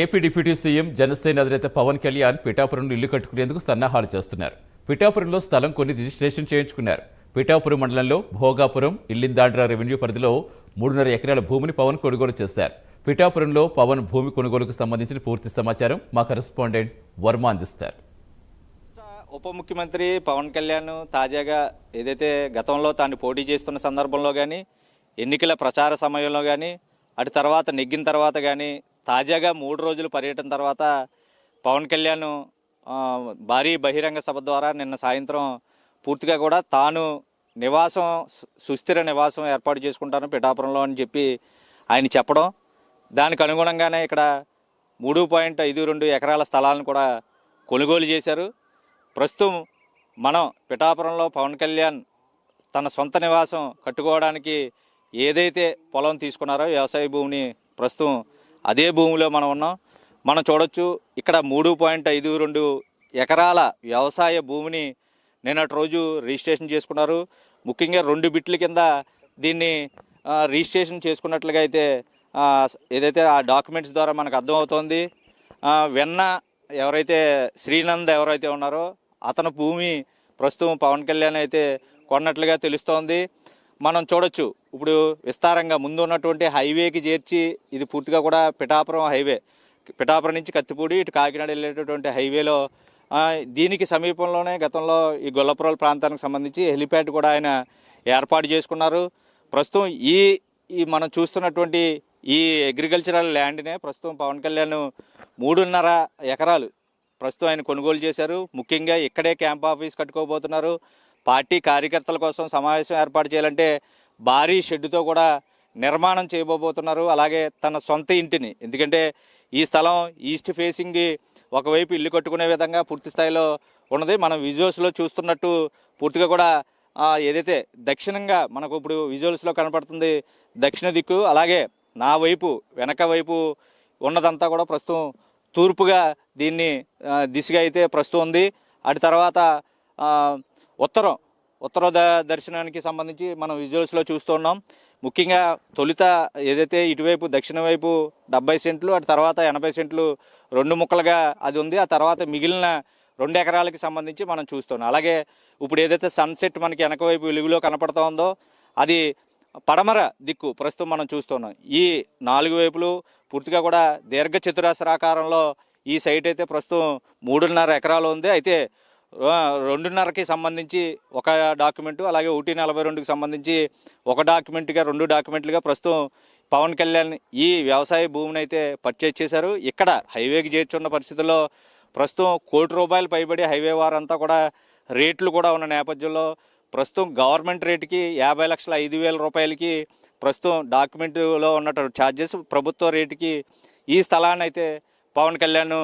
AP deputy CM Janasena అధినేత పవన్ కళ్యాణ్ పిఠాపురంలో ఇల్లు కట్టుకునేందుకు సన్నాహాలు చేస్తున్నారు. పిఠాపురంలో స్థలం కొని రిజిస్ట్రేషన్ చేయించుకున్నారు. పిఠాపురం మండలంలో భోగాపురం ఇల్లిందాండ్ర రెవెన్యూ పరిధిలో 3.5 ఎకరాల భూమిని పవన్ కొనుగోలు చేశారు. పిఠాపురంలో పవన్ భూమి కొనుగోలుకు సంబంధించిన పూర్తి సమాచారం మా కరెస్పాండెంట్ వర్మ అందిస్తారు. ఉప ముఖ్యమంత్రి పవన్ కళ్యాణ్ తాజాగా ఏదైతే గతంలో తాను పోటీ చేస్తున్న సందర్భంలో కానీ, ఎన్నికల ప్రచార సమయంలో కానీ, అటు తర్వాత నెగ్గిన తర్వాత కానీ, తాజాగా 3 రోజుల పర్యటన తర్వాత పవన్ కళ్యాణ్ భారీ బహిరంగ సభ ద్వారా నిన్న సాయంత్రం పూర్తిగా కూడా తాను నివాసం సుస్థిర నివాసం ఏర్పాటు చేసుకుంటాను పిఠాపురంలో అని చెప్పి ఆయన చెప్పడం, దానికి అనుగుణంగానే ఇక్కడ 3.52 ఎకరాల స్థలాలను కూడా కొనుగోలు చేశారు. ప్రస్తుతం మనం పిఠాపురంలో పవన్ కళ్యాణ్ తన సొంత నివాసం కట్టుకోవడానికి ఏదైతే పొలం తీసుకున్నారో వ్యవసాయ భూమిని, ప్రస్తుతం అదే భూమిలో మనం ఉన్నాం. మనం చూడొచ్చు ఇక్కడ 3.52 ఎకరాల వ్యవసాయ భూమిని నిన్నటి రోజు రిజిస్ట్రేషన్ చేసుకున్నారు. ముఖ్యంగా 2 బిట్ల కింద దీన్ని రిజిస్ట్రేషన్ చేసుకున్నట్లుగా అయితే ఏదైతే ఆ డాక్యుమెంట్స్ ద్వారా మనకు అర్థమవుతోంది. వెన్న ఎవరైతే శ్రీనంద్ ఎవరైతే ఉన్నారో అతని భూమి ప్రస్తుతం పవన్ కళ్యాణ్ అయితే కొన్నట్లుగా తెలుస్తోంది. మనం చూడొచ్చు ఇప్పుడు విస్తారంగా ముందు ఉన్నటువంటి హైవేకి చేర్చి, ఇది పూర్తిగా కూడా పిఠాపురం హైవే, పిఠాపురం నుంచి కత్తిపూడి ఇటు కాకినాడ వెళ్ళేటటువంటి హైవేలో దీనికి సమీపంలోనే గతంలో ఈ గొల్లపురం ప్రాంతానికి సంబంధించి హెలిప్యాడ్ కూడా ఆయన ఏర్పాటు చేసుకున్నారు. ప్రస్తుతం ఈ మనం చూస్తున్నటువంటి ఈ అగ్రికల్చరల్ ల్యాండ్నే ప్రస్తుతం పవన్ కళ్యాణ్ 3.5 ఎకరాలు ప్రస్తుతం ఆయన కొనుగోలు చేశారు. ముఖ్యంగా ఇక్కడే క్యాంప్ ఆఫీస్ కట్టుకోబోతున్నారు. పార్టీ కార్యకర్తల కోసం సమావేశం ఏర్పాటు చేయాలంటే భారీ షెడ్డుతో కూడా నిర్మాణం చేయబోతున్నారు. అలాగే తన సొంత ఇంటిని, ఎందుకంటే ఈ స్థలం ఈస్ట్ ఫేసింగ్ ఒకవైపు ఇల్లు కట్టుకునే విధంగా పూర్తి స్థాయిలో ఉన్నది. మనం విజువల్స్లో చూస్తున్నట్టు పూర్తిగా కూడా ఏదైతే దక్షిణంగా మనకు ఇప్పుడు విజువల్స్లో కనపడుతుంది దక్షిణ దిక్కు, అలాగే నా వైపు వెనక వైపు ఉన్నదంతా కూడా ప్రస్తుతం తూర్పుగా దీన్ని దిశగా అయితే ప్రస్తుతం ఉంది. అటు తర్వాత ఉత్తర దర్శనానికి సంబంధించి మనం విజువల్స్లో చూస్తున్నాం. ముఖ్యంగా తొలుత ఏదైతే ఇటువైపు దక్షిణ వైపు 70 సెంట్లు, అటు తర్వాత 80 సెంట్లు 2 ముక్కలుగా అది ఉంది. ఆ తర్వాత మిగిలిన 2 ఎకరాలకి సంబంధించి మనం చూస్తున్నాం. అలాగే ఇప్పుడు ఏదైతే సన్సెట్ మనకి వెనక వైపు వెలుగులో కనపడుతూ ఉందో అది పడమర దిక్కు ప్రస్తుతం మనం చూస్తున్నాం. ఈ 4 వైపులు పూర్తిగా కూడా దీర్ఘ చతురస్రాకారంలో ఈ సైట్ అయితే ప్రస్తుతం 3.5 ఎకరాలు ఉంది. అయితే 2.5కి సంబంధించి ఒక డాక్యుమెంటు, అలాగే 1.42కి సంబంధించి ఒక డాక్యుమెంట్గా 2 డాక్యుమెంట్లుగా ప్రస్తుతం పవన్ కళ్యాణ్ ఈ వ్యవసాయ భూమిని అయితే పర్చేజ్ చేశారు. ఇక్కడ హైవేకి చేర్చున్న పరిస్థితుల్లో ప్రస్తుతం ₹1 కోటి పైబడి హైవే వారంతా కూడా రేట్లు కూడా ఉన్న నేపథ్యంలో ప్రస్తుతం గవర్నమెంట్ రేటుకి ₹50,05,000 ప్రస్తుతం డాక్యుమెంట్లో ఉన్నటువంటి ఛార్జెస్, ప్రభుత్వ రేటుకి ఈ స్థలాన్ని అయితే పవన్ కళ్యాణ్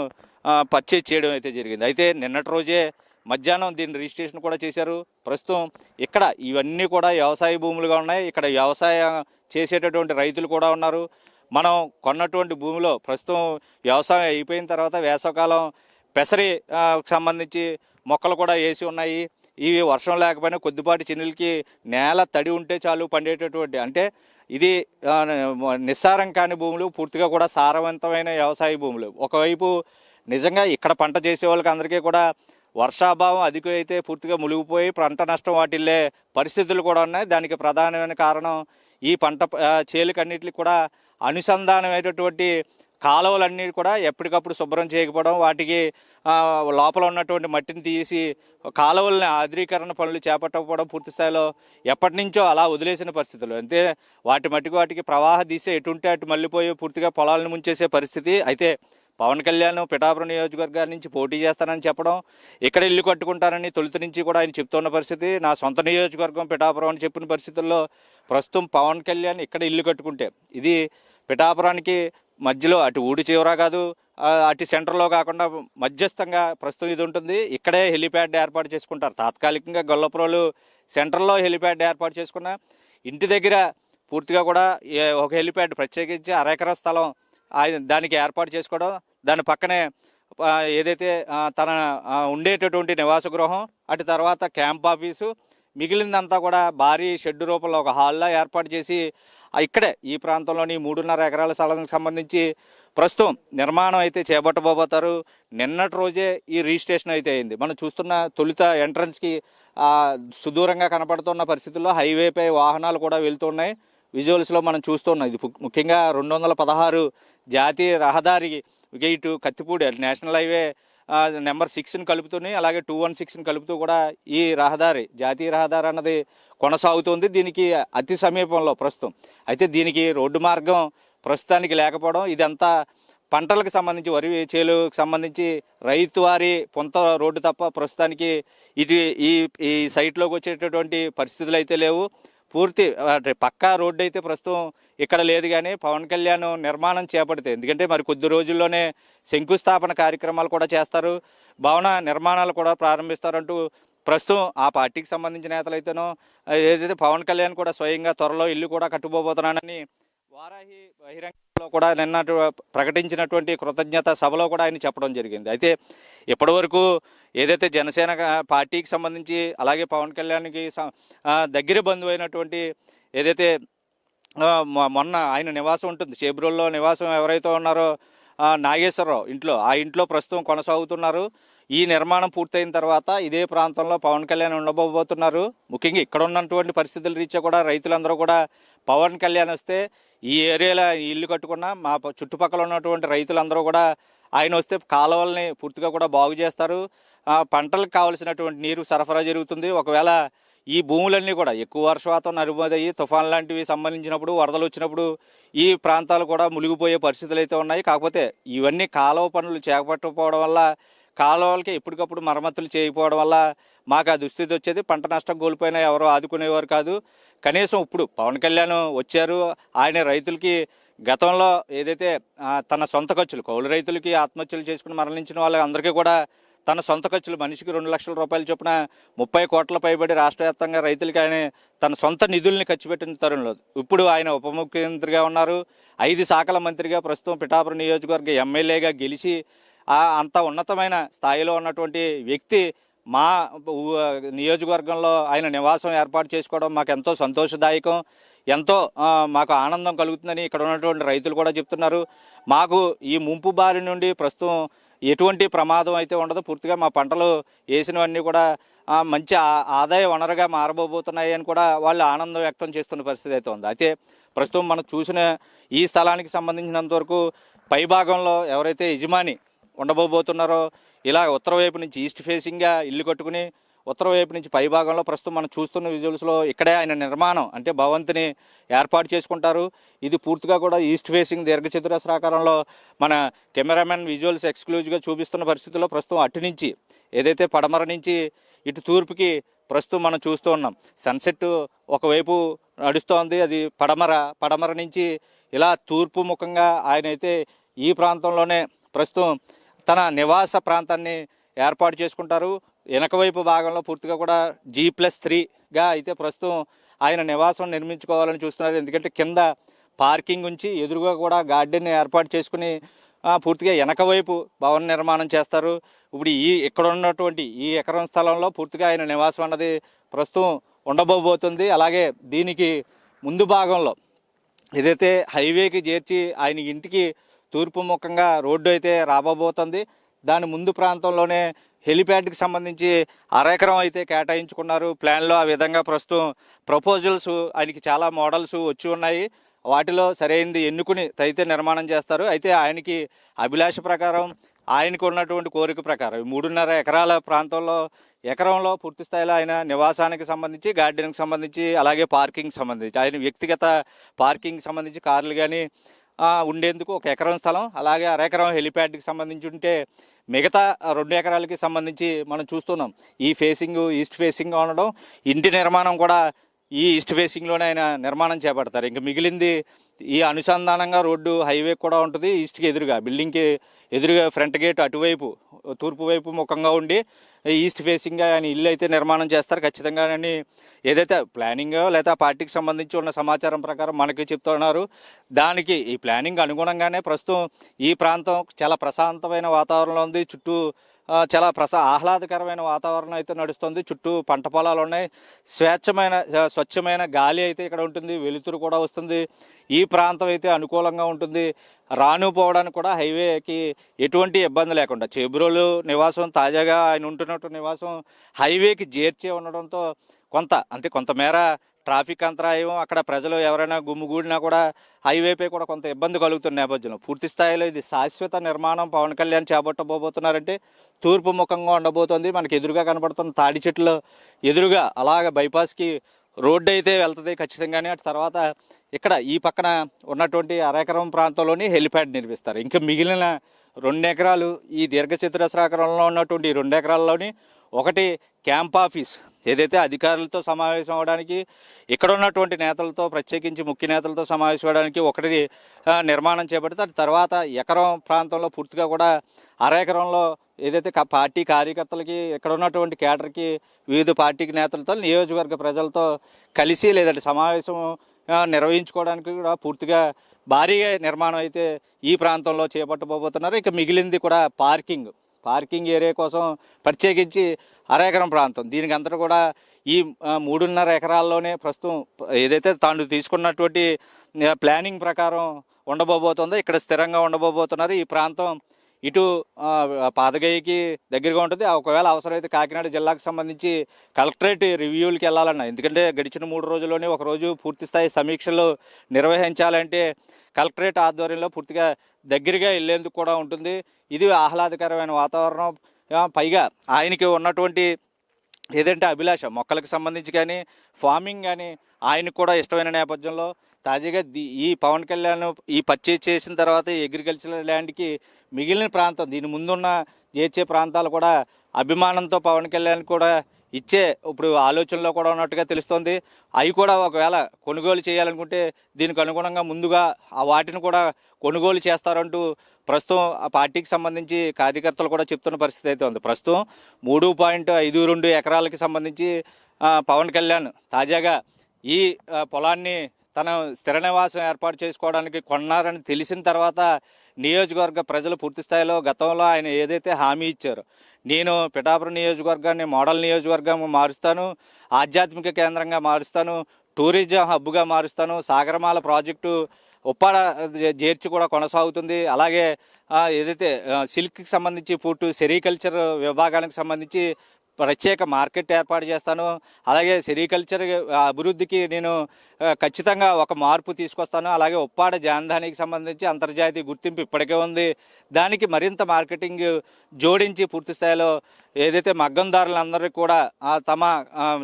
పర్చేజ్ చేయడం అయితే జరిగింది. అయితే నిన్నటి రోజే మధ్యాహ్నం దీన్ని రిజిస్ట్రేషన్ కూడా చేశారు. ప్రస్తుతం ఇక్కడ ఇవన్నీ కూడా వ్యవసాయ భూములుగా ఉన్నాయి. ఇక్కడ వ్యవసాయం చేసేటటువంటి రైతులు కూడా ఉన్నారు. మనం కొన్నటువంటి భూమిలో ప్రస్తుతం వ్యవసాయం అయిపోయిన తర్వాత వేసవకాలం పెసరి సంబంధించి మొక్కలు కూడా వేసి ఉన్నాయి. ఇవి వర్షం లేకపోయినా కొద్దిపాటి చిన్నులకి నేల తడి ఉంటే చాలు పండేటటువంటి, అంటే ఇది నిస్సారం కాని భూములు, పూర్తిగా కూడా సారవంతమైన వ్యవసాయ భూములు. ఒకవైపు నిజంగా ఇక్కడ పంట చేసే వాళ్ళకి అందరికీ కూడా వర్షాభావం అధికమైతే పూర్తిగా మునిగిపోయి పంట నష్టం వాటిల్లే పరిస్థితులు కూడా ఉన్నాయి. దానికి ప్రధానమైన కారణం ఈ పంట చేలుకన్నిటికి కూడా అనుసంధానమైనటువంటి కాలువలన్నీ కూడా ఎప్పటికప్పుడు శుభ్రం చేయకపోవడం, వాటికి లోపల ఉన్నటువంటి మట్టిని తీసి కాలువలని ఆధునీకరణ పనులు చేపట్టకపోవడం, పూర్తి స్థాయిలో ఎప్పటి నుంచో అలా వదిలేసిన పరిస్థితులు. అంతే వాటికి ప్రవాహ దిశ ఎటుంటే అటు మళ్ళీపోయి పూర్తిగా పొలాలను ముంచేసే పరిస్థితి. అయితే పవన్ కళ్యాణ్ పిఠాపురం నియోజకవర్గాల నుంచి పోటీ చేస్తానని చెప్పడం, ఇక్కడ ఇల్లు కట్టుకుంటానని తొలుత నుంచి కూడా ఆయన చెప్తున్న పరిస్థితి, నా సొంత నియోజకవర్గం పిఠాపురం అని చెప్పిన పరిస్థితుల్లో ప్రస్తుతం పవన్ కళ్యాణ్ ఇక్కడ ఇల్లు కట్టుకుంటే ఇది పిఠాపురానికి మధ్యలో అటు ఊడి చివర కాదు, అటు సెంటర్లో కాకుండా మధ్యస్థంగా ప్రస్తుతం ఇది ఉంటుంది. ఇక్కడే హెలిప్యాడ్ ఏర్పాటు చేసుకుంటారు. తాత్కాలికంగా గొల్లపురంలో సెంటర్లో హెలిప్యాడ్ ఏర్పాటు చేసుకున్న ఇంటి దగ్గర పూర్తిగా కూడా ఒక హెలిప్యాడ్ ప్రత్యేకించి 1/2 ఎకరా స్థలం ఆయన దానికి ఏర్పాటు చేసుకోవడం, దాని పక్కనే ఏదైతే తన ఉండేటటువంటి నివాస గృహం, అటు తర్వాత క్యాంప్ ఆఫీసు, మిగిలిందంతా కూడా భారీ షెడ్ రూపంలో ఒక హాల్లో ఏర్పాటు చేసి ఇక్కడే ఈ ప్రాంతంలోని 3.5 ఎకరాల స్థలానికి సంబంధించి ప్రస్తుతం నిర్మాణం అయితే చేపట్టబోతారు. నిన్నటి రోజే ఈ రిజిస్ట్రేషన్ అయితే అయింది. మనం చూస్తున్న తొలుత ఎంట్రన్స్కి సుదూరంగా కనపడుతున్న పరిస్థితుల్లో హైవేపై వాహనాలు కూడా వెళ్తున్నాయి. విజువల్స్లో మనం చూస్తున్నాం. ఇది ముఖ్యంగా 216 జాతీయ రహదారి gate Kathipudi national highway number 6ని కలుపుతూనే అలాగే 216ని కలుపుతూ కూడా ఈ రహదారి జాతీయ రహదారి అన్నది కొనసాగుతుంది. దీనికి అతి సమీపంలో ప్రస్తుతం అయితే దీనికి రోడ్డు మార్గం ప్రస్తుతానికి లేకపోవడం, ఇదంతా పంటలకు సంబంధించి వరి చేలుకు సంబంధించి రైతు వారి పొంత రోడ్డు తప్ప ప్రస్తుతానికి ఇటు ఈ సైట్లోకి వచ్చేటటువంటి పరిస్థితులు అయితే లేవు. పూర్తి పక్కా రోడ్డు అయితే ప్రస్తుతం ఇక్కడ లేదు. కానీ పవన్ కళ్యాణ్ నిర్మాణం చేపడితే, ఎందుకంటే మరి కొద్ది రోజుల్లోనే శంకుస్థాపన కార్యక్రమాలు కూడా చేస్తారు, భవన నిర్మాణాలు కూడా ప్రారంభిస్తారంటూ ప్రస్తుతం ఆ పార్టీకి సంబంధించిన నేతలు అయితేనో ఏదైతే పవన్ కళ్యాణ్ కూడా స్వయంగా త్వరలో ఇల్లు కూడా కట్టుకోబోతున్నానని వారాహి బహిరంగంలో కూడా నిన్న ప్రకటించినటువంటి కృతజ్ఞత సభలో కూడా ఆయన చెప్పడం జరిగింది. అయితే ఇప్పటి వరకు ఏదైతే జనసేన పార్టీకి సంబంధించి అలాగే పవన్ కళ్యాణ్కి దగ్గర బంధువు అయినటువంటి ఏదైతే మొన్న ఆయన నివాసం ఉంటుంది చేబ్రోల్లో నివాసం ఎవరైతే ఉన్నారో నాగేశ్వరరావు ఆ ఇంట్లో ప్రస్తుతం కొనసాగుతున్నారు. ఈ నిర్మాణం పూర్తయిన తర్వాత ఇదే ప్రాంతంలో పవన్ కళ్యాణ్ ఉండబోతున్నారు. ముఖ్యంగా ఇక్కడ ఉన్నటువంటి పరిస్థితుల రీత్యా కూడా రైతులందరూ కూడా పవన్ కళ్యాణ్ వస్తే ఈ ఏరియాలో ఇల్లు కట్టుకున్న మా చుట్టుపక్కల ఉన్నటువంటి రైతులందరూ కూడా ఆయన వస్తే కాలువల్ని పూర్తిగా కూడా బాగు చేస్తారు. పంటలకు కావలసినటువంటి నీరు సరఫరా జరుగుతుంది. ఒకవేళ ఈ భూములన్నీ కూడా ఎక్కువ వర్షపాతం నలుమోదయ్యి తుఫాన్ లాంటివి సంబంధించినప్పుడు వరదలు వచ్చినప్పుడు ఈ ప్రాంతాలు కూడా మునిగిపోయే పరిస్థితులు అయితే ఉన్నాయి. కాకపోతే ఇవన్నీ కాలువ పనులు చేపట్టకపోవడం వల్ల, కాలువలకి ఎప్పటికప్పుడు మరమ్మతులు చేయకపోవడం వల్ల మాకు ఆ దుస్థితి వచ్చేది. పంట నష్టం కోల్పోయినా ఎవరో ఆదుకునేవారు కాదు. కనీసం ఇప్పుడు పవన్ కళ్యాణ్ వచ్చారు, ఆయన రైతులకి గతంలో ఏదైతే తన సొంత ఖర్చులు కౌలు రైతులకి ఆత్మహత్యలు చేసుకుని మరణించిన వాళ్ళందరికీ కూడా తన సొంత ఖర్చులు మనిషికి 2 లక్షల రూపాయలు చొప్పున 30 కోట్ల పైబడి రాష్ట్ర వ్యాప్తంగా రైతులకి ఆయన తన సొంత నిధుల్ని ఖర్చు పెట్టిన తరుణంలో ఇప్పుడు ఆయన ఉప ముఖ్యమంత్రిగా ఉన్నారు. 5 శాఖల మంత్రిగా ప్రస్తుతం పిఠాపురం నియోజకవర్గ ఎమ్మెల్యేగా గెలిచి అంత ఉన్నతమైన స్థాయిలో ఉన్నటువంటి వ్యక్తి మా నియోజకవర్గంలో ఆయన నివాసం ఏర్పాటు చేసుకోవడం మాకు ఎంతో సంతోషదాయకం, ఎంతో మాకు ఆనందం కలుగుతుందని ఇక్కడ ఉన్నటువంటి రైతులు కూడా చెప్తున్నారు. మాకు ఈ ముంపు బారి నుండి ప్రస్తుతం ఎటువంటి ప్రమాదం అయితే ఉండదు. పూర్తిగా మా పంటలు వేసినవన్నీ కూడా మంచి ఆదాయ వనరుగా మారబోతున్నాయి అని కూడా వాళ్ళు ఆనందం వ్యక్తం చేస్తున్న పరిస్థితి అయితే ఉంది. అయితే ప్రస్తుతం మనం చూసిన ఈ స్థలానికి సంబంధించినంత వరకు పైభాగంలో ఎవరైతే యజమాని ఉండబోతున్నారో ఇలా ఉత్తర వైపు నుంచి ఈస్ట్ ఫేసింగ్గా ఇల్లు కట్టుకుని ఉత్తర వైపు నుంచి పైభాగంలో ప్రస్తుతం మనం చూస్తున్న విజువల్స్లో ఇక్కడే ఆయన నిర్మాణం అంటే భవంతిని ఏర్పాటు చేసుకుంటారు. ఇది పూర్తిగా కూడా ఈస్ట్ ఫేసింగ్ దీర్ఘచతురస్రాకారంలో మన కెమెరామెన్ విజువల్స్ ఎక్స్క్లూజివ్గా చూపిస్తున్న పరిస్థితుల్లో ప్రస్తుతం అటు నుంచి ఏదైతే పడమర నుంచి ఇటు తూర్పుకి ప్రస్తుతం మనం చూస్తూ ఉన్నాం. సన్సెట్ ఒకవైపు నడుస్తోంది, అది పడమర నుంచి ఇలా తూర్పు ముఖంగా ఆయన అయితే ఈ ప్రాంతంలోనే ప్రస్తుతం తన నివాస ప్రాంతాన్ని ఏర్పాటు చేసుకుంటారు. వెనకవైపు భాగంలో పూర్తిగా కూడా G+3గా అయితే ప్రస్తుతం ఆయన నివాసం నిర్మించుకోవాలని చూస్తున్నారు. ఎందుకంటే కింద పార్కింగ్ ఉంచి ఎదురుగా కూడా గార్డెన్ ఏర్పాటు చేసుకుని పూర్తిగా వెనక వైపు భవన నిర్మాణం చేస్తారు. ఇప్పుడు ఇక్కడ ఉన్నటువంటి ఈ ఎకరం స్థలంలో పూర్తిగా ఆయన నివాసం అన్నది ప్రస్తుతం ఉండబోతుంది. అలాగే దీనికి ముందు భాగంలో ఏదైతే హైవేకి చేర్చి ఆయన ఇంటికి తూర్పు ముఖంగా రోడ్డు అయితే రాబోతుంది. దాని ముందు ప్రాంతంలోనే హెలిప్యాడ్కి సంబంధించి 1/2 ఎకరం అయితే కేటాయించుకున్నారు ప్లాన్లో. ఆ విధంగా ప్రస్తుతం ప్రపోజల్స్ ఆయనకి చాలా మోడల్స్ వచ్చి ఉన్నాయి. వాటిలో సరైనది ఎన్నుకుని అయితే నిర్మాణం చేస్తారు. అయితే ఆయనకి అభిలాష ప్రకారం ఆయనకు ఉన్నటువంటి కోరిక ప్రకారం 3.5 ఎకరాల ప్రాంతంలో ఎకరంలో పూర్తి స్థాయిలో ఆయన నివాసానికి సంబంధించి గార్డెన్కి సంబంధించి అలాగే పార్కింగ్ సంబంధించి ఆయన వ్యక్తిగత పార్కింగ్ సంబంధించి కార్లు కానీ ఉండేందుకు 1 ఎకరం స్థలం, అలాగే 1/2 ఎకరం హెలిప్యాడ్కి సంబంధించి ఉంటే మిగతా 2 ఎకరాలకి సంబంధించి మనం చూస్తున్నాం ఈ ఫేసింగ్ ఈస్ట్ ఫేసింగ్ ఉండడం. ఇంటి నిర్మాణం కూడా ఈ ఈస్ట్ ఫేసింగ్లోనే ఆయన నిర్మాణం చేపడతారు. ఇంకా మిగిలింది ఈ అనుసంధానంగా రోడ్డు హైవే కూడా ఉంటుంది. ఈస్ట్కి ఎదురుగా బిల్డింగ్కి ఎదురుగా ఫ్రంట్ గేట్ అటువైపు తూర్పు వైపు ముఖంగా ఉండి ఈస్ట్ ఫేసింగ్గా ఆయన ఇల్లు అయితే నిర్మాణం చేస్తారు ఖచ్చితంగా అని ఏదైతే ప్లానింగ్ లేదా పార్టీకి సంబంధించి ఉన్న సమాచారం ప్రకారం మనకి చెప్తున్నారు. దానికి ఈ ప్లానింగ్ అనుగుణంగానే ప్రస్తుతం ఈ ప్రాంతం చాలా ప్రశాంతమైన వాతావరణంలో ఉంది. చుట్టూ చాలా ఆహ్లాదకరమైన వాతావరణం అయితే నడుస్తుంది. చుట్టూ పంట పొలాలు ఉన్నాయి. స్వచ్ఛమైన గాలి అయితే ఇక్కడ ఉంటుంది. వెలుతురు కూడా వస్తుంది. ఈ ప్రాంతం అయితే అనుకూలంగా ఉంటుంది. రాను పోవడానికి కూడా హైవేకి ఎటువంటి ఇబ్బంది లేకుండా చేబ్రోలు నివాసం తాజాగా ఆయన ఉంటున్నట్టు నివాసం హైవేకి చేర్చే ఉండడంతో కొంతమేర ట్రాఫిక్ అంతరాయం, అక్కడ ప్రజలు ఎవరైనా గుమ్మిగూడినా కూడా హైవేపై కూడా కొంత ఇబ్బంది కలుగుతున్న నేపథ్యంలో పూర్తి స్థాయిలో ఇది శాశ్వత నిర్మాణం పవన్ కళ్యాణ్ చేపట్టబోతున్నారంటే తూర్పు ముఖంగా ఉండబోతోంది. మనకి ఎదురుగా కనబడుతున్న తాడి చెట్లు ఎదురుగా అలాగ బైపాస్కి రోడ్డు అయితే వెళ్తుంది ఖచ్చితంగానే. అటు తర్వాత ఇక్కడ ఈ పక్కన ఉన్నటువంటి అరెకరం ప్రాంతంలోని హెలిప్యాడ్ నిర్మిస్తారు. ఇంకా మిగిలిన 2 ఎకరాలు ఈ దీర్ఘచతురస్రాకారంలో ఉన్నటువంటి 2 ఎకరాల్లోని ఒకటి క్యాంప్ ఆఫీస్, ఏదైతే అధికారులతో సమావేశం అవడానికి, ఇక్కడ ఉన్నటువంటి నేతలతో ప్రత్యేకించి ముఖ్య నేతలతో సమావేశం అవడానికి ఒకటి నిర్మాణం చేపడితే, అటు తర్వాత ఎకరం ప్రాంతంలో పూర్తిగా కూడా అరెకరంలో ఏదైతే పార్టీ కార్యకర్తలకి, ఇక్కడ ఉన్నటువంటి కేడర్కి, వివిధ పార్టీకి నేతలతో, నియోజకవర్గ ప్రజలతో కలిసి లేదంటే సమావేశం నిర్వహించుకోవడానికి కూడా పూర్తిగా భారీగా నిర్మాణం అయితే ఈ ప్రాంతంలో చేపట్టబోతున్నారు. ఇక మిగిలింది కూడా పార్కింగ్ ఏరియా కోసం ప్రత్యేకించి అరెకరం ప్రాంతం. దీనికి అంతా కూడా ఈ 3.5 ఎకరాల్లోనే ప్రస్తుతం ఏదైతే తాను తీసుకున్నటువంటి ప్లానింగ్ ప్రకారం ఉండబోతుందో ఇక్కడ స్థిరంగా ఉండబోతున్నారు. ఈ ప్రాంతం ఇటు పాదగయ్యకి దగ్గరగా ఉంటుంది. ఒకవేళ అవసరమైతే కాకినాడ జిల్లాకు సంబంధించి కలెక్టరేట్ రివ్యూలకి వెళ్ళాలన్నా, ఎందుకంటే గడిచిన 3 రోజుల్లోనే ఒకరోజు పూర్తి స్థాయి సమీక్షలు నిర్వహించాలంటే కలెక్టరేట్ ఆధ్వర్యంలో పూర్తిగా దగ్గరగా వెళ్ళేందుకు కూడా ఉంటుంది. ఇది ఆహ్లాదకరమైన వాతావరణం. పైగా ఆయనకి ఉన్నటువంటి ఏదంటే అభిలాష మొక్కలకు సంబంధించి కానీ ఫార్మింగ్ కానీ ఆయనకు కూడా ఇష్టమైన నేపథ్యంలో తాజాగా ఈ పవన్ కళ్యాణ్ ఈ పర్చేజ్ చేసిన తర్వాత అగ్రికల్చరల్ ల్యాండ్కి మిగిలిన ప్రాంతం దీని ముందున్న చేర్చే ప్రాంతాలు కూడా అభిమానంతో పవన్ కళ్యాణ్ కూడా ఇచ్చే ఇప్పుడు ఆలోచనలో కూడా ఉన్నట్టుగా తెలుస్తోంది. అవి కూడా ఒకవేళ కొనుగోలు చేయాలనుకుంటే దీనికి అనుగుణంగా ముందుగా ఆ వాటిని కూడా కొనుగోలు చేస్తారంటూ ప్రస్తుతం ఆ పార్టీకి సంబంధించి కార్యకర్తలు కూడా చెప్తున్న పరిస్థితి అయితే ఉంది. ప్రస్తుతం 3.52 ఎకరాలకి సంబంధించి పవన్ కళ్యాణ్ తాజాగా ఈ పొలాన్ని తన స్థిర నివాసం ఏర్పాటు చేసుకోవడానికి కొన్నారని తెలిసిన తర్వాత నియోజకవర్గ ప్రజలు పూర్తి స్థాయిలో గతంలో ఆయన ఏదైతే హామీ ఇచ్చారో, నేను పిఠాపురం నియోజకవర్గాన్ని మోడల్ నియోజకవర్గంగా మారుస్తాను, ఆధ్యాత్మిక కేంద్రంగా మారుస్తాను, టూరిజం హబ్గా మారుస్తాను, సాగరమాల ప్రాజెక్టు ఉప్పాడ చేర్చి కూడా కొనసాగుతుంది, అలాగే ఏదైతే సిల్క్కి సంబంధించి ఫుడ్ సెరికల్చర్ విభాగానికి సంబంధించి ప్రత్యేక మార్కెట్ ఏర్పాటు చేస్తాను, అలాగే సెరికల్చర్ అభివృద్ధికి నేను ఖచ్చితంగా ఒక మార్పు తీసుకొస్తాను, అలాగే ఉప్పాడ జాంధానికి సంబంధించి అంతర్జాతీయ గుర్తింపు ఇప్పటికే ఉంది, దానికి మరింత మార్కెటింగ్ జోడించి పూర్తి స్థాయిలో ఏదైతే మగ్గందారులందరికీ కూడా తమ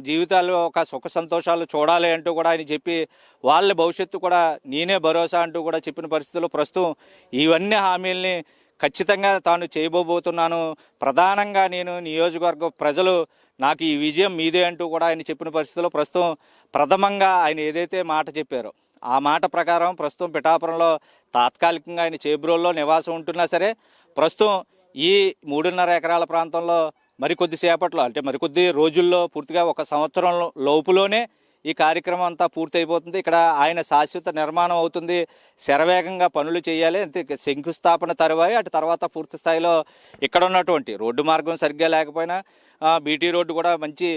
జీవితాల్లో ఒక సుఖ సంతోషాలు చూడాలి అంటూ కూడా ఆయన చెప్పి వాళ్ళ భవిష్యత్తు కూడా నేనే భరోసా అంటూ కూడా చెప్పిన పరిస్థితుల్లో ప్రస్తుతం ఇవన్నీ హామీల్ని ఖచ్చితంగా తాను చేయబోతున్నాను, ప్రధానంగా నేను నియోజకవర్గ ప్రజలు నాకు ఈ విజయం మీదే అంటూ కూడా ఆయన చెప్పిన పరిస్థితుల్లో ప్రస్తుతం ప్రథమంగా ఆయన ఏదైతే మాట చెప్పారో ఆ మాట ప్రకారం ప్రస్తుతం పిఠాపురంలో తాత్కాలికంగా ఆయన చేబ్రోల్లో నివాసం ఉంటున్నా సరే ప్రస్తుతం ఈ 3.5 ఎకరాల ప్రాంతంలో మరికొద్దిసేపట్లో అంటే మరికొద్ది రోజుల్లో పూర్తిగా 1 సంవత్సరం లోపులోనే ఈ కార్యక్రమం అంతా పూర్తయిపోతుంది. ఇక్కడ ఆయన శాశ్వత నిర్మాణం అవుతుంది. శరవేగంగా పనులు చేయాలి, అంతే శంకుస్థాపన తరువాయి అటు తర్వాత పూర్తి స్థాయిలో ఇక్కడ ఉన్నటువంటి రోడ్డు మార్గం సరిగ్గా లేకపోయినా బీటీ రోడ్డు కూడా మంచి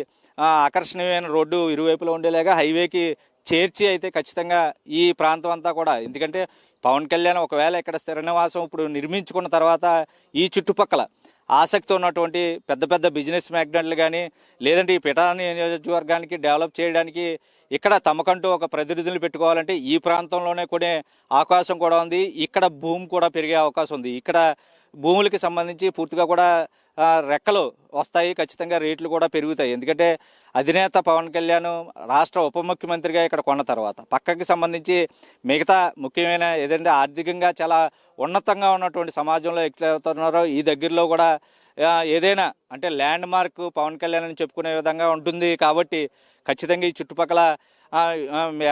ఆకర్షణీయమైన రోడ్డు ఇరువైపులో ఉండేలాగా హైవేకి చేర్చి అయితే ఖచ్చితంగా ఈ ప్రాంతం అంతా కూడా, ఎందుకంటే పవన్ కళ్యాణ్ ఒకవేళ ఇక్కడ స్థిర నివాసం ఇప్పుడు నిర్మించుకున్న తర్వాత ఈ చుట్టుపక్కల ఆసక్తి ఉన్నటువంటి పెద్ద పెద్ద బిజినెస్ మ్యాగ్నెట్లు కానీ లేదంటే ఈ పిఠాని నియోజకవర్గానికి డెవలప్ చేయడానికి ఇక్కడ తమకంటూ ఒక ప్రతినిధులు పెట్టుకోవాలంటే ఈ ప్రాంతంలోనే కొనే అవకాశం కూడా ఉంది. ఇక్కడ భూమి కూడా పెరిగే అవకాశం ఉంది. ఇక్కడ భూములకి సంబంధించి పూర్తిగా కూడా రెక్కలు వస్తాయి, ఖచ్చితంగా రేట్లు కూడా పెరుగుతాయి. ఎందుకంటే అధినేత పవన్ కళ్యాణ్ రాష్ట్ర ఉప ముఖ్యమంత్రిగా ఇక్కడ కొన్న తర్వాత పక్కకి సంబంధించి మిగతా ముఖ్యమైన ఏదంటే ఆర్థికంగా చాలా ఉన్నతంగా ఉన్నటువంటి సమాజంలో ఎక్కడుతున్నారో ఈ దగ్గరలో కూడా ఏదైనా అంటే ల్యాండ్ మార్క్ పవన్ కళ్యాణ్ అని చెప్పుకునే విధంగా ఉంటుంది. కాబట్టి ఖచ్చితంగా ఈ చుట్టుపక్కల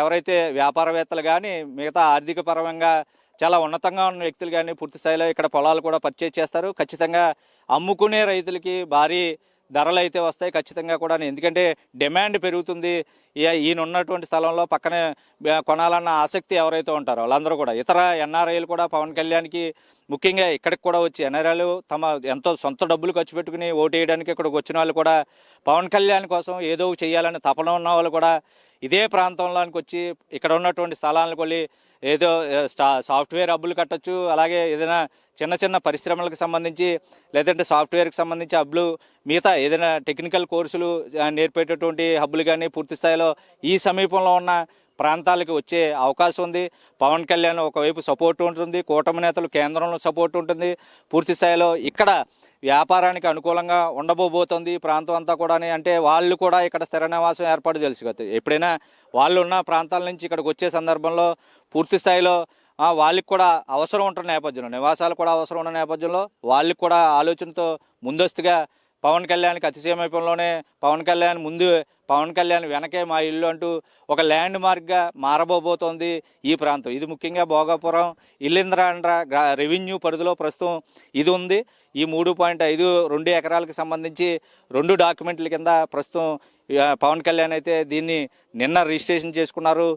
ఎవరైతే వ్యాపారవేత్తలు కానీ మిగతా ఆర్థిక పరంగా చాలా ఉన్నతంగా ఉన్న వ్యక్తులు కానీ పూర్తి స్థాయిలో ఇక్కడ పొలాలు కూడా పర్చేజ్ చేస్తారు. ఖచ్చితంగా అమ్ముకునే రైతులకి భారీ ధరలు అయితే వస్తాయి ఖచ్చితంగా కూడా, ఎందుకంటే డిమాండ్ పెరుగుతుంది. ఈయన ఉన్నటువంటి స్థలంలో పక్కనే కొనాలన్న ఆసక్తి ఎవరైతే ఉంటారో వాళ్ళందరూ కూడా ఇతర ఎన్ఆర్ఐలు కూడా పవన్ కళ్యాణ్కి ముఖ్యంగా ఇక్కడికి కూడా వచ్చి ఎన్ఆర్ఐలు తమ ఎంతో సొంత డబ్బులు ఖర్చు పెట్టుకుని ఓటు వేయడానికి ఇక్కడికి వచ్చిన వాళ్ళు కూడా పవన్ కళ్యాణ్ కోసం ఏదో చేయాలని తపన ఉన్న వాళ్ళు కూడా ఇదే ప్రాంతంలోనికి వచ్చి ఇక్కడ ఉన్నటువంటి స్థలాలకు వెళ్ళి ఏదో సాఫ్ట్వేర్ హబ్బులు కట్టొచ్చు, అలాగే ఏదైనా చిన్న చిన్న పరిశ్రమలకు సంబంధించి లేదంటే సాఫ్ట్వేర్కి సంబంధించి హబ్బులు, మిగతా ఏదైనా టెక్నికల్ కోర్సులు నేర్పేటటువంటి హబ్బులు కానీ పూర్తి స్థాయిలో ఈ సమీపంలో ఉన్న ప్రాంతాలకు వచ్చే అవకాశం ఉంది. పవన్ కళ్యాణ్ ఒకవైపు సపోర్ట్ ఉంటుంది, కూటమి నేతలు కేంద్రంలో సపోర్ట్ ఉంటుంది. పూర్తి స్థాయిలో ఇక్కడ వ్యాపారానికి అనుకూలంగా ఉండబోతోంది ఈ ప్రాంతం అంతా కూడా. అంటే వాళ్ళు కూడా ఇక్కడ స్థిర నివాసం ఏర్పాటు తెలుసుకోవచ్చు. ఎప్పుడైనా వాళ్ళు ఉన్న ప్రాంతాల నుంచి ఇక్కడికి వచ్చే సందర్భంలో పూర్తి స్థాయిలో వాళ్ళకి కూడా అవసరం ఉంటున్న నేపథ్యంలో, నివాసాలు కూడా అవసరం ఉన్న నేపథ్యంలో వాళ్ళకి కూడా ఆలోచనతో ముందస్తుగా పవన్ కళ్యాణ్కి అతి సమీపంలోనే పవన్ కళ్యాణ్ ముందు, పవన్ కళ్యాణ్ వెనకే మా ఇల్లు అంటూ ఒక ల్యాండ్ మార్క్గా మారబోతోంది ఈ ప్రాంతం. ఇది ముఖ్యంగా భోగాపురం ఇల్లింద్రాంధ్ర రెవెన్యూ పరిధిలో ప్రస్తుతం ఇది ఉంది. ఈ 3.52 ఎకరాలకు సంబంధించి 2 డాక్యుమెంట్ల కింద ప్రస్తుతం పవన్ కళ్యాణ్ అయితే దీన్ని నిన్న రిజిస్ట్రేషన్ చేసుకున్నారు.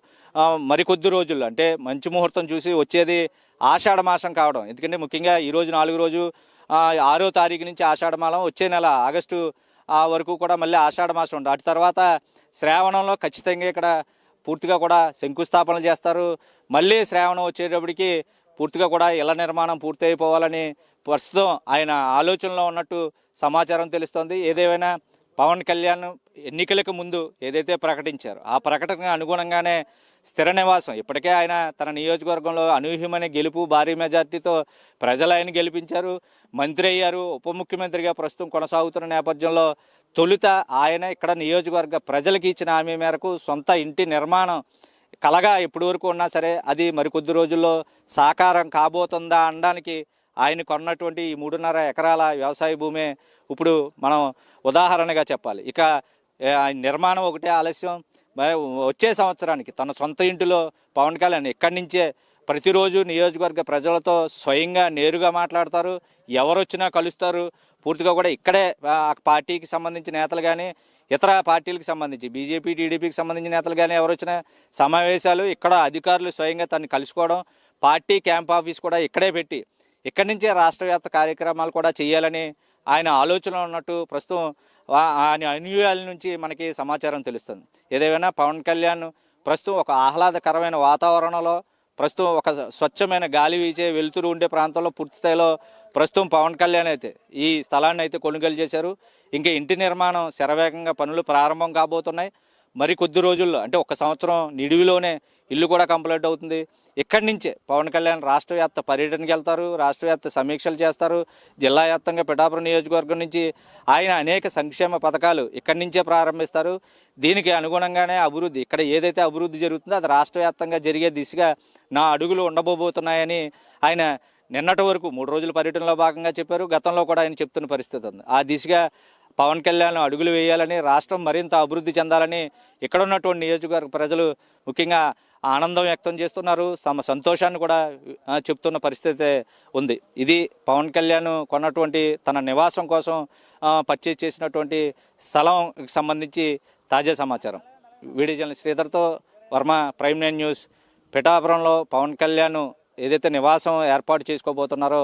మరికొద్ది రోజుల్లో అంటే మంచి ముహూర్తం చూసి వచ్చేది ఆషాఢ మాసం కావడం. ఎందుకంటే ముఖ్యంగా ఈరోజు 4వ రోజు 6వ తారీఖు నుంచి ఆషాఢ మాసం, వచ్చే నెల ఆగస్టు వరకు కూడా మళ్ళీ ఆషాఢ మాసం ఉంటుంది. అటు తర్వాత శ్రావణంలో ఖచ్చితంగా ఇక్కడ పూర్తిగా కూడా శంకుస్థాపనలు చేస్తారు. మళ్ళీ శ్రావణం వచ్చేటప్పటికి పూర్తిగా కూడా ఇళ్ల నిర్మాణం పూర్తి అయిపోవాలని ప్రస్తుతం ఆయన ఆలోచనలో ఉన్నట్టు సమాచారం తెలుస్తోంది. ఏదేమైనా పవన్ కళ్యాణ్ ఎన్నికలకు ముందు ఏదైతే ప్రకటించారో ఆ ప్రకటనకు అనుగుణంగానే స్థిర నివాసం, ఇప్పటికే ఆయన తన నియోజకవర్గంలో అనూహ్యమైన గెలుపు, భారీ మెజార్టీతో ప్రజలు ఆయన గెలిపించారు, మంత్రి అయ్యారు, ఉప ముఖ్యమంత్రిగా ప్రస్తుతం కొనసాగుతున్న నేపథ్యంలో తొలుత ఆయన ఇక్కడ నియోజకవర్గ ప్రజలకు ఇచ్చిన హామీ మేరకు సొంత ఇంటి నిర్మాణం కలగా ఇప్పటి వరకు ఉన్నా సరే అది మరికొద్ది రోజుల్లో సాకారం కాబోతుందా అనడానికి ఆయన కొన్నటువంటి ఈ 3.5 ఎకరాల వ్యవసాయ భూమే ఇప్పుడు మనం ఉదాహరణగా చెప్పాలి. ఇక నిర్మాణం ఒకటే ఆలస్యం. వచ్చే సంవత్సరానికి తన సొంత ఇంటిలో పవన్ కళ్యాణ్ ఇక్కడి నుంచే ప్రతిరోజు నియోజకవర్గ ప్రజలతో స్వయంగా నేరుగా మాట్లాడతారు, ఎవరొచ్చినా కలుస్తారు. పూర్తిగా కూడా ఇక్కడే పార్టీకి సంబంధించిన నేతలు కానీ ఇతర పార్టీలకు సంబంధించి బీజేపీ, టీడీపీకి సంబంధించిన నేతలు కానీ ఎవరొచ్చినా సమావేశాలు, ఇక్కడ అధికారులు స్వయంగా తనని కలుసుకోవడం, పార్టీ క్యాంప్ ఆఫీస్ కూడా ఇక్కడే పెట్టి ఇక్కడి నుంచే రాష్ట్ర వ్యాప్త కార్యక్రమాలు కూడా చేయాలని ఆయన ఆలోచన ఉన్నట్టు ప్రస్తుతం ఆయన అనుయాయుల నుంచి మనకి సమాచారం తెలుస్తుంది. ఏదేమైనా పవన్ కళ్యాణ్ ప్రస్తుతం ఒక ఆహ్లాదకరమైన వాతావరణంలో, ప్రస్తుతం ఒక స్వచ్ఛమైన గాలి వీచే వెలుతురు ఉండే ప్రాంతంలో పూర్తి స్థాయిలో ప్రస్తుతం పవన్ కళ్యాణ్ అయితే ఈ స్థలాన్ని అయితే కొనుగోలు చేశారు. ఇంకా ఇంటి నిర్మాణం శరవేగంగా పనులు ప్రారంభం కాబోతున్నాయి. మరి కొద్ది రోజుల్లో అంటే 1 సంవత్సరం నిడివిలోనే ఇల్లు కూడా కంప్లీట్ అవుతుంది. ఇక్కడి నుంచే పవన్ కళ్యాణ్ రాష్ట్ర వ్యాప్త పర్యటనకి వెళ్తారు, రాష్ట్ర వ్యాప్త సమీక్షలు చేస్తారు. జిల్లా వ్యాప్తంగా పిఠాపురం నియోజకవర్గం నుంచి ఆయన అనేక సంక్షేమ పథకాలు ఇక్కడి నుంచే ప్రారంభిస్తారు. దీనికి అనుగుణంగానే అభివృద్ధి, ఇక్కడ ఏదైతే అభివృద్ధి జరుగుతుందో అది రాష్ట్ర వ్యాప్తంగా జరిగే దిశగా నా అడుగులు ఉండబోతున్నాయని ఆయన నిన్నటి వరకు 3 రోజుల పర్యటనలో భాగంగా చెప్పారు. గతంలో కూడా ఆయన చెప్తున్న పరిస్థితి ఉంది. ఆ దిశగా పవన్ కళ్యాణ్ అడుగులు వేయాలని, రాష్ట్రం మరింత అభివృద్ధి చెందాలని ఇక్కడ ఉన్నటువంటి నియోజకవర్గ ప్రజలు ముఖ్యంగా ఆనందం వ్యక్తం చేస్తున్నారు. తమ సంతోషాన్ని కూడా చెప్తున్న పరిస్థితి ఉంది. ఇది పవన్ కళ్యాణ్ కొన్నటువంటి తన నివాసం కోసం పర్చేజ్ చేసినటువంటి స్థలం సంబంధించి తాజా సమాచారం. వీడియో జర్నలిస్ట్ శ్రీధర్తో వర్మ, ప్రైమ్ 9 న్యూస్. పిఠాపురంలో పవన్ కళ్యాణ్ ఏదైతే నివాసం ఏర్పాటు చేసుకోబోతున్నారో